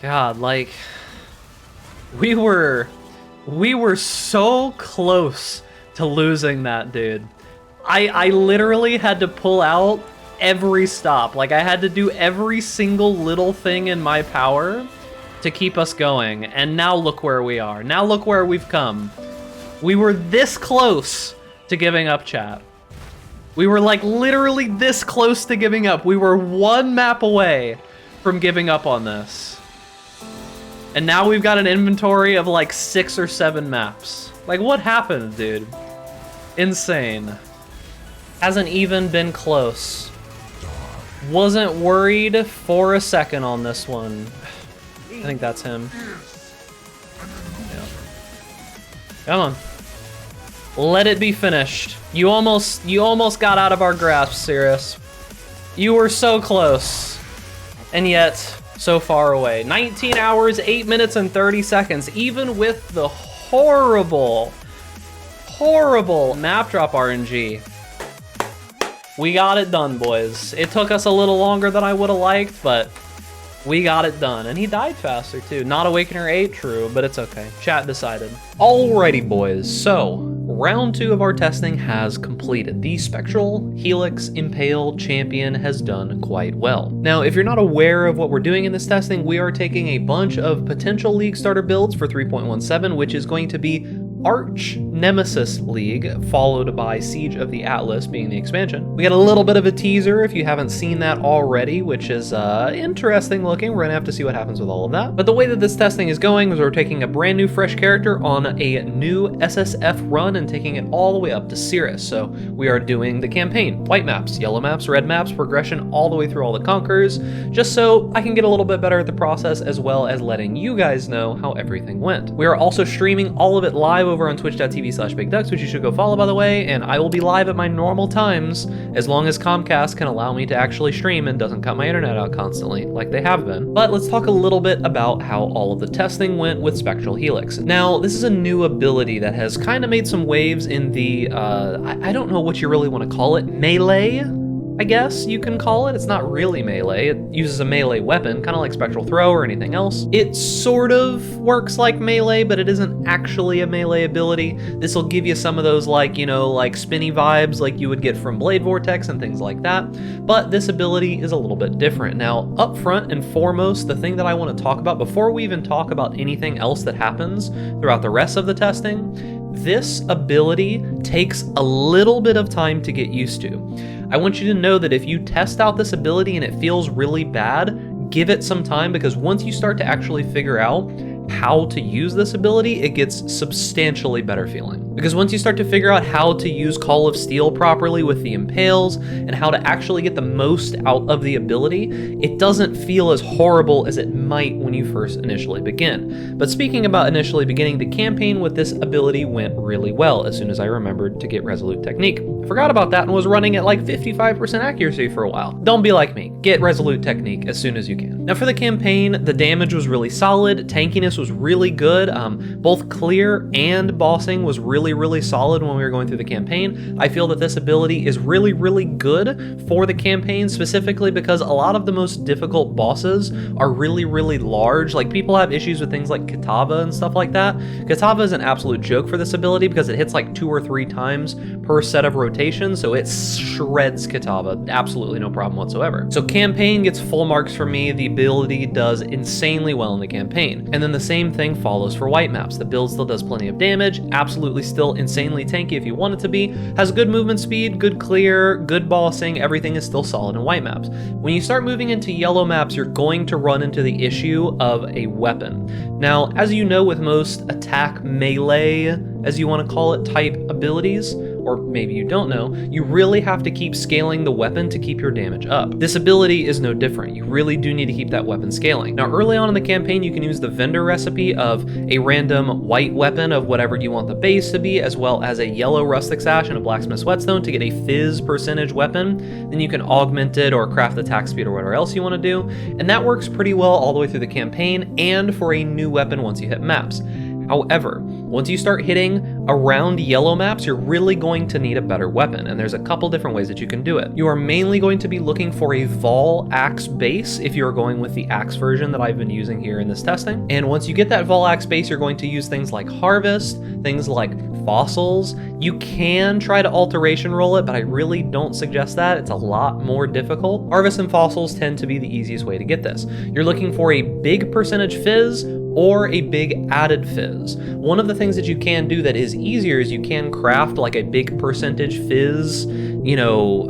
God, like, we were so close to losing that, dude. I literally had to pull out every stop. Like, I had to do every single little thing in my power to keep us going. And now look where we are. Now look where we've come. We were this close to giving up, chat. We were like literally this close to giving up. We were one map away from giving up on this. And now we've got an inventory of like 6 or 7 maps. Like, what happened, dude? Insane. Hasn't even been close. Wasn't worried for a second on this one. I think that's him. Yeah. Come on. Let it be finished. You almost got out of our grasp, Sirus. You were so close. And yet, so far away. 19 hours, 8 minutes, and 30 seconds. Even with the horrible map drop RNG. We got it done, boys. It took us a little longer than I would have liked, but we got it done. And he died faster, too. Not Awakener 8, true, but it's okay. Chat decided. Alrighty, boys. So, round 2 of our testing has completed. The Spectral Helix Impale Champion has done quite well. Now, if you're not aware of what we're doing in this testing, we are taking a bunch of potential League starter builds for 3.17, which is going to be Arch Nemesis League, followed by Siege of the Atlas being the expansion. We got a little bit of a teaser if you haven't seen that already, which is interesting looking. We're gonna have to see what happens with all of that. But the way that this testing is going is we're taking a brand new fresh character on a new SSF run and taking it all the way up to Sirus. So we are doing the campaign, white maps, yellow maps, red maps, progression all the way through all the conquerors, just so I can get a little bit better at the process as well as letting you guys know how everything went. We are also streaming all of it live over on twitch.tv/BigDucks, which you should go follow, by the way, and I will be live at my normal times as long as Comcast can allow me to actually stream and doesn't cut my internet out constantly, like they have been. But let's talk a little bit about how all of the testing went with Spectral Helix. Now, this is a new ability that has kind of made some waves in the, I don't know what you really want to call it, melee? I guess you can call it. It's not really melee. It uses a melee weapon, kind of like Spectral Throw or anything else. It sort of works like melee, but it isn't actually a melee ability. This will give you some of those like, you know, like spinny vibes like you would get from Blade Vortex and things like that. But this ability is a little bit different. Now, up front and foremost, the thing that I want to talk about before we even talk about anything else that happens throughout the rest of the testing, this ability takes a little bit of time to get used to. I want you to know that if you test out this ability and it feels really bad, give it some time, because once you start to actually figure out how to use this ability, it gets substantially better feeling. Because once you start to figure out how to use Call of Steel properly with the impales and how to actually get the most out of the ability, it doesn't feel as horrible as it might when you first initially begin. But speaking about initially beginning, the campaign with this ability went really well as soon as I remembered to get Resolute Technique. I forgot about that and was running at like 55% accuracy for a while. Don't be like me. Get Resolute Technique as soon as you can. Now for the campaign, the damage was really solid, tankiness was really good, both clear and bossing was really solid when we were going through the campaign. I feel that this ability is really good for the campaign, specifically because a lot of the most difficult bosses are really large. Like, people have issues with things like Kitava and stuff like that. Kitava is an absolute joke for this ability because it hits like 2 or 3 times per set of rotations, so it shreds Kitava. Absolutely no problem whatsoever. So campaign gets full marks for me. The ability does insanely well in the campaign. And then the same thing follows for white maps. The build still does plenty of damage, absolutely still insanely tanky if you want it to be, has good movement speed, good clear, good bossing, everything is still solid in white maps. When you start moving into yellow maps, you're going to run into the issue of a weapon. Now, as you know, with most attack melee, as you want to call it, type abilities, or maybe you don't know, you really have to keep scaling the weapon to keep your damage up. This ability is no different. You really do need to keep that weapon scaling. Now, early on in the campaign, you can use the vendor recipe of a random white weapon of whatever you want the base to be, as well as a yellow rustic sash and a blacksmith whetstone to get a fizz percentage weapon. Then you can augment it or craft attack speed or whatever else you want to do. And that works pretty well all the way through the campaign and for a new weapon once you hit maps. However, once you start hitting around yellow maps, you're really going to need a better weapon, and there's a couple different ways that you can do it. You are mainly going to be looking for a Vol Axe base if you're going with the Axe version that I've been using here in this testing. And once you get that Vol Axe base, you're going to use things like Harvest, things like Fossils. You can try to Alteration roll it, but I really don't suggest that. It's a lot more difficult. Harvest and Fossils tend to be the easiest way to get this. You're looking for a big percentage fizz or a big added fizz. One of the things that you can do that is easier is you can craft like a big percentage fizz, you know,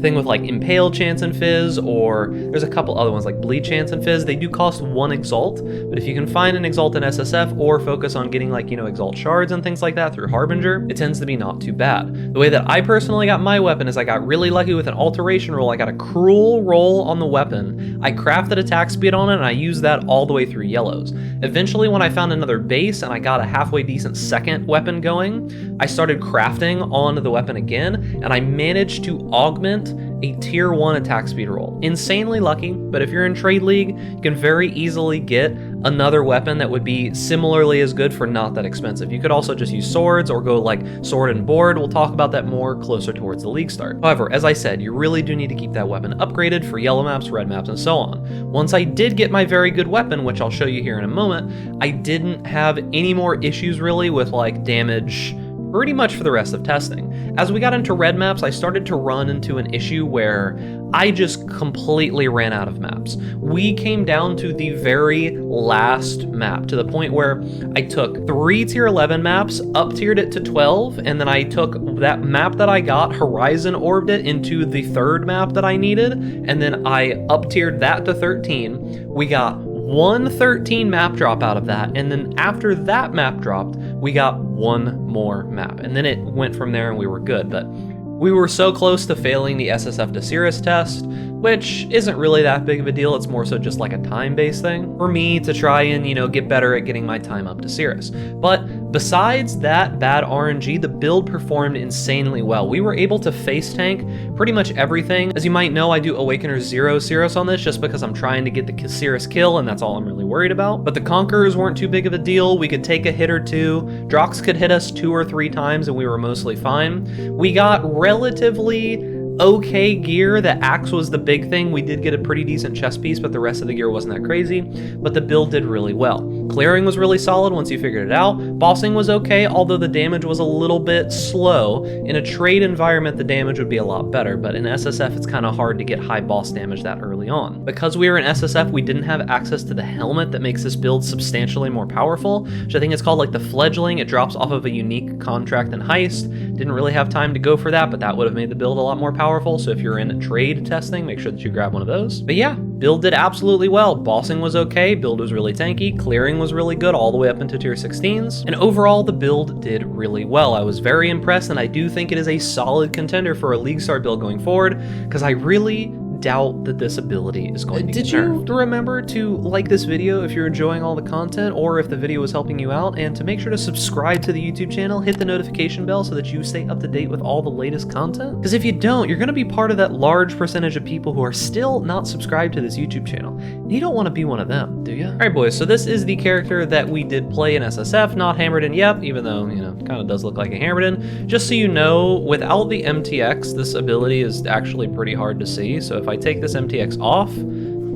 thing with like Impale chance and fizz, or there's a couple other ones like Bleed chance and fizz. They do cost 1 exalt, but if you can find an exalt in SSF or focus on getting like, you know, exalt shards and things like that through Harbinger, it tends to be not too bad. The way that I personally got my weapon is I got really lucky with an alteration roll. I got a cruel roll on the weapon. I crafted attack speed on it, and I used that all the way through yellows. Eventually, when I found another base and I got a halfway decent second weapon going, I started crafting on the weapon again, and I managed to augment a tier 1 attack speed roll. Insanely lucky, but if you're in Trade League, you can very easily get another weapon that would be similarly as good for not that expensive. You could also just use swords or go like sword and board. We'll talk about that more closer towards the league start. However, as I said, you really do need to keep that weapon upgraded for yellow maps, red maps, and so on. Once I did get my very good weapon, which I'll show you here in a moment, I didn't have any more issues really with like damage pretty much for the rest of testing. As we got into red maps, I started to run into an issue where I just completely ran out of maps. We came down to the very last map, to the point where I took 3 tier 11 maps, up tiered it to 12, and then I took that map that I got, horizon orbed it into the 3rd map that I needed, and then I up tiered that to 13. We got 113 map drop out of that, and then after that map dropped, we got 1 more map, and then it went from there and we were good. But we were so close to failing the SSF to Sirus test, which isn't really that big of a deal. It's more so just like a time-based thing for me to try and, you know, get better at getting my time up to Sirus. But besides that bad RNG, the build performed insanely well. We were able to face tank pretty much everything. As you might know, I do Awakener 0 Sirus on this just because I'm trying to get the Sirus kill, and that's all I'm really worried about. But the Conquerors weren't too big of a deal. We could take a hit or two. Drox could hit us 2 or 3 times and we were mostly fine. We got relatively okay gear. The axe was the big thing. We did get a pretty decent chest piece, but the rest of the gear wasn't that crazy. But the build did really well. Clearing was really solid once you figured it out. Bossing was okay, although the damage was a little bit slow. In a trade environment, the damage would be a lot better, but in SSF, it's kind of hard to get high boss damage that early on. Because we were in SSF, we didn't have access to the helmet that makes this build substantially more powerful, which I think is called like the Fledgling. It drops off of a unique contract and heist. Didn't really have time to go for that, but that would have made the build a lot more powerful. So if you're in trade testing, make sure that you grab one of those. But yeah, build did absolutely well. Bossing was okay, build was really tanky, clearing was really good all the way up into tier 16s, and overall the build did really well. I was very impressed, and I do think it is a solid contender for a League Star build going forward, because I really doubt that this ability is going to get nerfed. Did you remember to like this video if you're enjoying all the content, or if the video was helping you out, and to make sure to subscribe to the YouTube channel, hit the notification bell so that you stay up to date with all the latest content? Because if you don't, you're going to be part of that large percentage of people who are still not subscribed to this YouTube channel, and you don't want to be one of them, do you? Alright boys, so this is the character that we did play in SSF, not hammered in yet, even though, you know, kind of does look like a hammered in. Just so you know, without the MTX, this ability is actually pretty hard to see, so if I take this MTX off,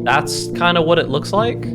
that's kind of what it looks like.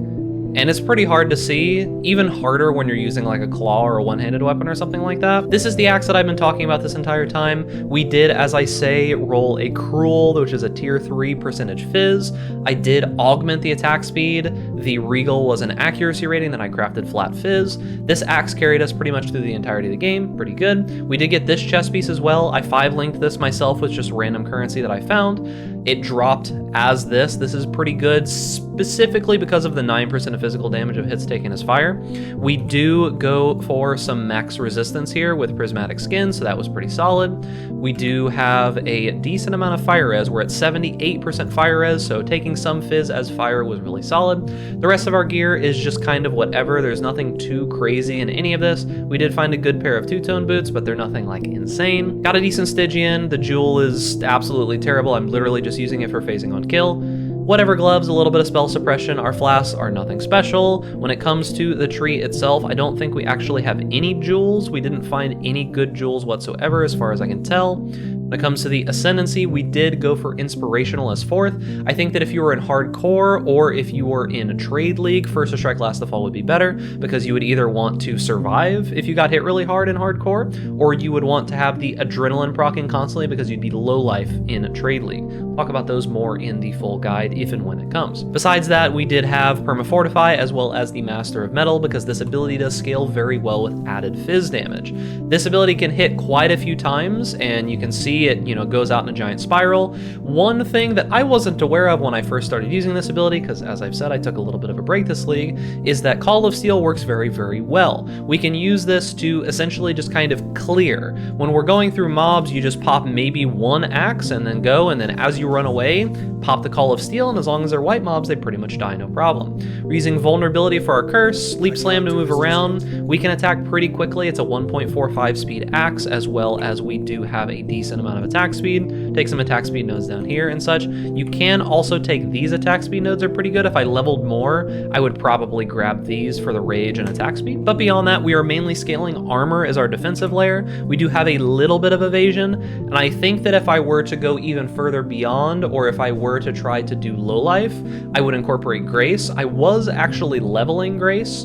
And it's pretty hard to see, even harder when you're using like a claw or a one-handed weapon or something like that. This is the axe that I've been talking about this entire time. We did, as I say, roll a Cruel, which is a tier 3 percentage fizz. I did augment the attack speed. The Regal was an accuracy rating, then I crafted Flat Fizz. This axe carried us pretty much through the entirety of the game, pretty good. We did get this chest piece as well. I 5-linked this myself with just random currency that I found. It dropped as this. This is pretty good, specifically because of the 9% of physical damage of hits taken as fire. We do go for some max resistance here with prismatic skin, so that was pretty solid. We do have a decent amount of fire res. We're at 78% fire res, so taking some fizz as fire was really solid. The rest of our gear is just kind of whatever. There's nothing too crazy in any of this. We did find a good pair of two-tone boots, but they're nothing like insane. Got a decent Stygian. The jewel is absolutely terrible. I'm literally just using it for phasing on kill. Whatever gloves, a little bit of spell suppression. Our flasks are nothing special. When it comes to the tree itself, I don't think we actually have any jewels. We didn't find any good jewels whatsoever as far as I can tell. When it comes to the Ascendancy, we did go for Inspirational as 4th. I think that if you were in Hardcore or if you were in a Trade League, First to Strike, Last to Fall would be better, because you would either want to survive if you got hit really hard in Hardcore, or you would want to have the Adrenaline proccing constantly because you'd be low life in a Trade League. Talk about those more in the full guide if and when it comes. Besides that, we did have Permafortify as well as the Master of Metal, because this ability does scale very well with added fizz damage. This ability can hit quite a few times, and you can see it, goes out in a giant spiral. One thing that I wasn't aware of when I first started using this ability, because as I've said, I took a little bit of a break this league, is that Call of Steel works very, very well. We can use this to essentially just kind of clear. When we're going through mobs, you just pop maybe one axe and then go, and then as you run away, pop the Call of Steel, and as long as they're white mobs, they pretty much die, no problem. We're using Vulnerability for our Curse, Leap Slam to move around. We can attack pretty quickly. It's a 1.45 speed axe, as well as we do have a decent amount of attack speed. Take some attack speed nodes down here and such. You can also take these attack speed nodes, are pretty good. If I leveled more, I would probably grab these for the rage and attack speed. But beyond that, we are mainly scaling armor as our defensive layer. We do have a little bit of evasion, and I think that if I were to go even further beyond, or if I were to try to do low life, I would incorporate Grace. I was actually leveling Grace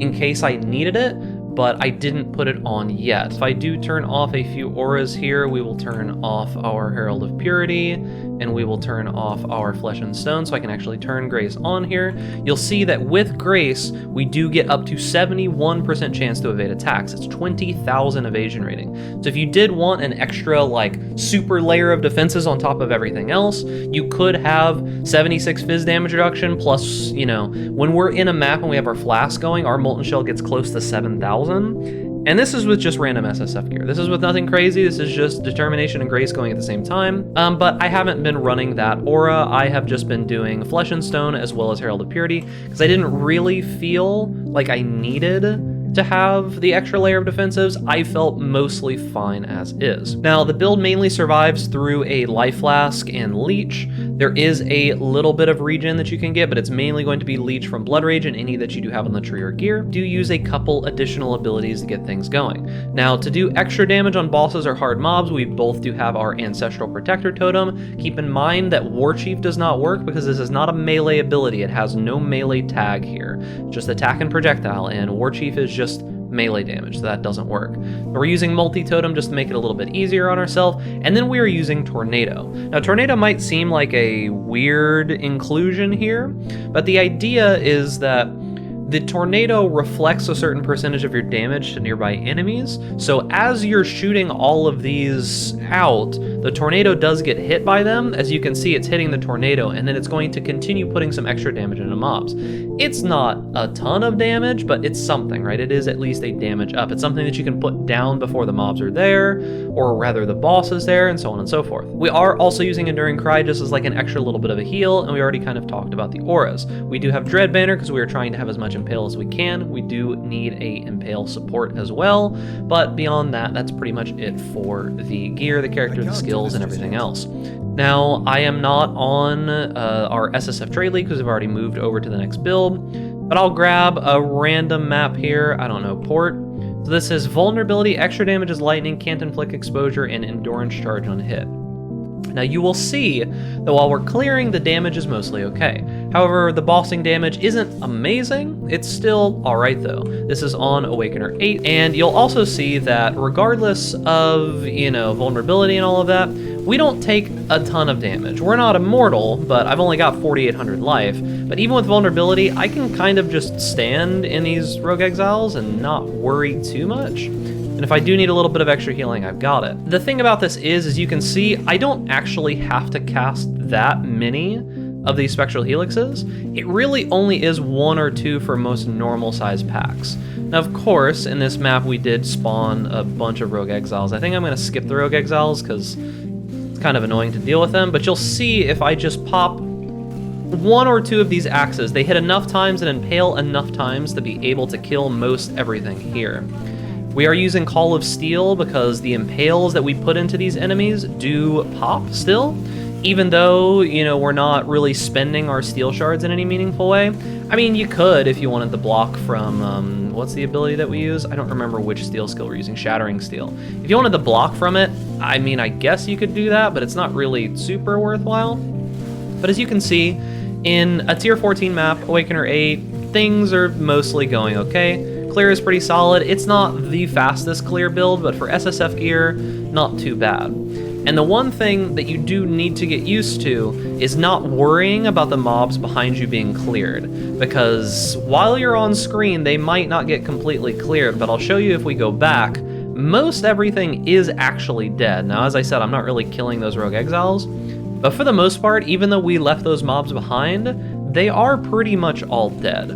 in case I needed it, but I didn't put it on yet. If I do turn off a few auras here, we will turn off our Herald of Purity, and we will turn off our Flesh and Stone, so I can actually turn Grace on here. You'll see that with Grace, we do get up to 71% chance to evade attacks. It's 20,000 evasion rating. So if you did want an extra, super layer of defenses on top of everything else, you could have 76 fizz damage reduction, plus, when we're in a map and we have our flask going, our Molten Shell gets close to 7,000. And this is with just random SSF gear. This is with nothing crazy. This is just Determination and Grace going at the same time. But I haven't been running that aura. I have just been doing Flesh and Stone as well as Herald of Purity, because I didn't really feel like I needed to have the extra layer of defensives. I felt mostly fine as is. Now, the build mainly survives through a Life Flask and Leech. There is a little bit of regen that you can get, but it's mainly going to be Leech from Blood Rage and any that you do have on the tree or gear. Do use a couple additional abilities to get things going. Now, to do extra damage on bosses or hard mobs, we both do have our Ancestral Protector Totem. Keep in mind that War Chief does not work because this is not a melee ability. It has no melee tag here. Just attack and projectile, and War Chief is just melee damage, so that doesn't work. We're using multi-totem just to make it a little bit easier on ourselves, and then we are using Tornado. Now, Tornado might seem like a weird inclusion here, but the idea is that the tornado reflects a certain percentage of your damage to nearby enemies. So as you're shooting all of these out, the tornado does get hit by them. As you can see, it's hitting the tornado, and then it's going to continue putting some extra damage into mobs. It's not a ton of damage, but it's something, right? It is at least a damage up. It's something that you can put down before the mobs are there, or rather the boss is there, and so on and so forth. We are also using Enduring Cry just as like an extra little bit of a heal, and we already kind of talked about the auras. We do have Dread Banner because we are trying to have as much Impale as we can. We do need a Impale support as well, but beyond that, that's pretty much it for the gear, the character, the skills, and everything else. Now, I am not on our SSF Trade League because I've already moved over to the next build, but I'll grab a random map here, I don't know, Port. So this is Vulnerability, Extra Damage as Lightning, Can't Inflict Exposure, and Endurance Charge on hit. Now you will see that while we're clearing, the damage is mostly okay. However, the bossing damage isn't amazing. It's still alright though. This is on Awakener 8, and you'll also see that regardless of, vulnerability and all of that, we don't take a ton of damage. We're not immortal, but I've only got 4,800 life. But even with vulnerability, I can kind of just stand in these Rogue Exiles and not worry too much. And if I do need a little bit of extra healing, I've got it. The thing about this is, as you can see, I don't actually have to cast that many of these Spectral Helixes. It really only is 1 or 2 for most normal size packs. Now, of course, in this map, we did spawn a bunch of Rogue Exiles. I think I'm gonna skip the Rogue Exiles because it's kind of annoying to deal with them, but you'll see if I just pop 1 or 2 of these axes, they hit enough times and impale enough times to be able to kill most everything here. We are using Call of Steel because the impales that we put into these enemies do pop still. even though, you know, we're not really spending our steel shards in any meaningful way. I mean, you could if you wanted the block from, what's the ability that we use? I don't remember which steel skill we're using, Shattering Steel. If you wanted the block from it, I mean, I guess you could do that, but it's not really super worthwhile. But as you can see, in a tier 14 map, Awakener 8, things are mostly going okay. Clear is pretty solid. It's not the fastest clear build, but for SSF gear, not too bad. And the one thing that you do need to get used to is not worrying about the mobs behind you being cleared, because while you're on screen, they might not get completely cleared, but I'll show you if we go back, most everything is actually dead. Now, as I said, I'm not really killing those rogue exiles, but for the most part, even though we left those mobs behind, they are pretty much all dead.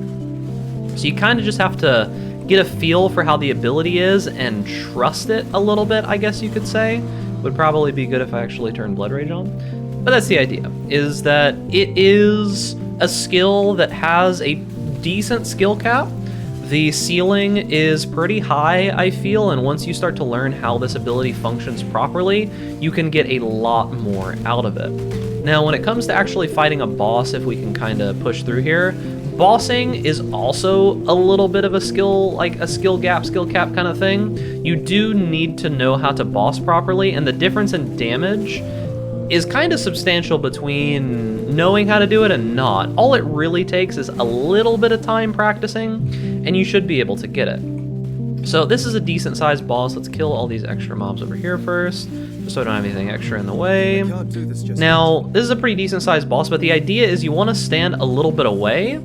So you kind of just have to get a feel for how the ability is and trust it a little bit, I guess you could say. Would probably be good if I actually turned Blood Rage on. But that's the idea, is that it is a skill that has a decent skill cap. The ceiling is pretty high, I feel, and once you start to learn how this ability functions properly, you can get a lot more out of it. Now, when it comes to actually fighting a boss, if we can kind of push through here, bossing is also a little bit of a skill, like a skill cap kind of thing. You do need to know how to boss properly, and the difference in damage is kind of substantial between knowing how to do it and not. All it really takes is a little bit of time practicing, and you should be able to get it. So this is a decent sized boss. Let's kill all these extra mobs over here first, just so I don't have anything extra in the way. Now, this is a pretty decent sized boss, but the idea is you want to stand a little bit away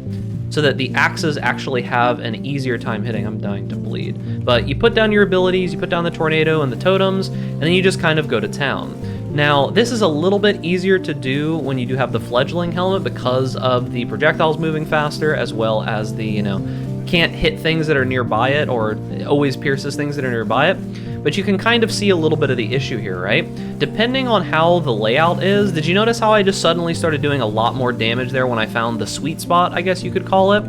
so that the axes actually have an easier time hitting. I'm dying to bleed. But you put down your abilities, you put down the tornado and the totems, and then you just kind of go to town. Now, this is a little bit easier to do when you do have the fledgling helmet because of the projectiles moving faster, as well as the, you know, can't hit things that are nearby it, or always pierces things that are nearby it. But you can kind of see a little bit of the issue here, right? Depending on how the layout is, did you notice how I just suddenly started doing a lot more damage there when I found the sweet spot, I guess you could call it?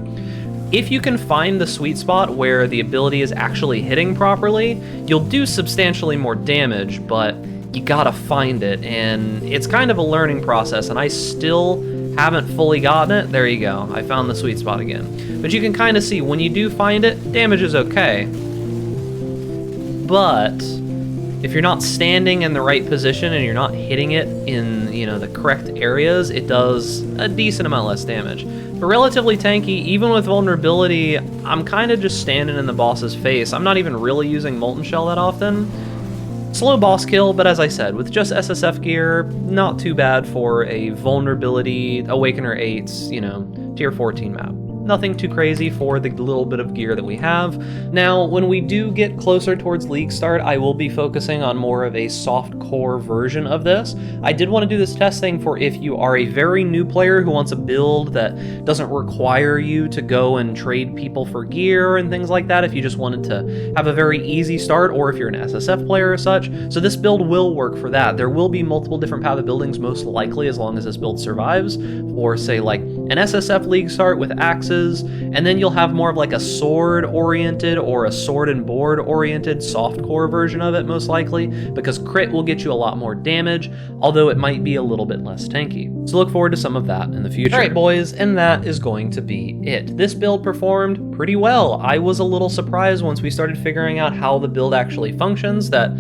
If you can find the sweet spot where the ability is actually hitting properly, you'll do substantially more damage, but you gotta find it, and it's kind of a learning process, and I still haven't fully gotten it. There you go, I found the sweet spot again. But you can kind of see when you do find it, damage is okay. But if you're not standing in the right position and you're not hitting it in, you know, the correct areas, it does a decent amount less damage. But relatively tanky, even with vulnerability, I'm kind of just standing in the boss's face. I'm not even really using Molten Shell that often. Slow boss kill, but as I said, with just SSF gear, not too bad for a vulnerability Awakener 8's, you know, tier 14 map. Nothing too crazy for the little bit of gear that we have. Now, when we do get closer towards League Start, I will be focusing on more of a soft core version of this. I did want to do this testing for if you are a very new player who wants a build that doesn't require you to go and trade people for gear and things like that, if you just wanted to have a very easy start, or if you're an SSF player or such. So this build will work for that. There will be multiple different path of buildings, most likely, as long as this build survives, or say like an SSF League Start with axes, and then you'll have more of like a sword-oriented or a sword and board-oriented soft-core version of it, most likely, because crit will get you a lot more damage, although it might be a little bit less tanky. So look forward to some of that in the future. Alright boys, and that is going to be it. This build performed pretty well. I was a little surprised once we started figuring out how the build actually functions that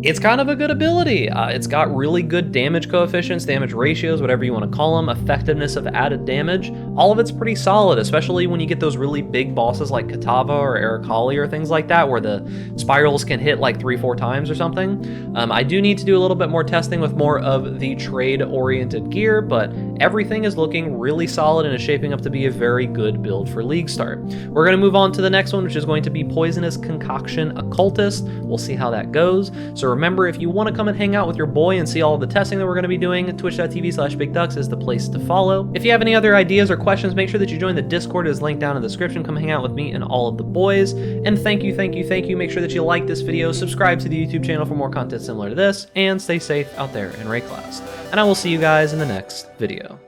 it's kind of a good ability. It's got really good damage coefficients, damage ratios, whatever you want to call them, effectiveness of added damage. All of it's pretty solid, especially when you get those really big bosses like Katava or Aracali or things like that, where the spirals can hit like 3-4 times or something. I do need to do a little bit more testing with more of the trade-oriented gear, but everything is looking really solid and is shaping up to be a very good build for League Start. We're going to move on to the next one, which is going to be Poisonous Concoction Occultist. We'll see how that goes. So remember, if you want to come and hang out with your boy and see all of the testing that we're going to be doing, twitch.tv/BigDucks is the place to follow. If you have any other ideas or questions, make sure that you join the Discord. It is linked down in the description. Come hang out with me and all of the boys. And thank you. Make sure that you like this video, subscribe to the YouTube channel for more content similar to this, and stay safe out there in Rayclast. And I will see you guys in the next video.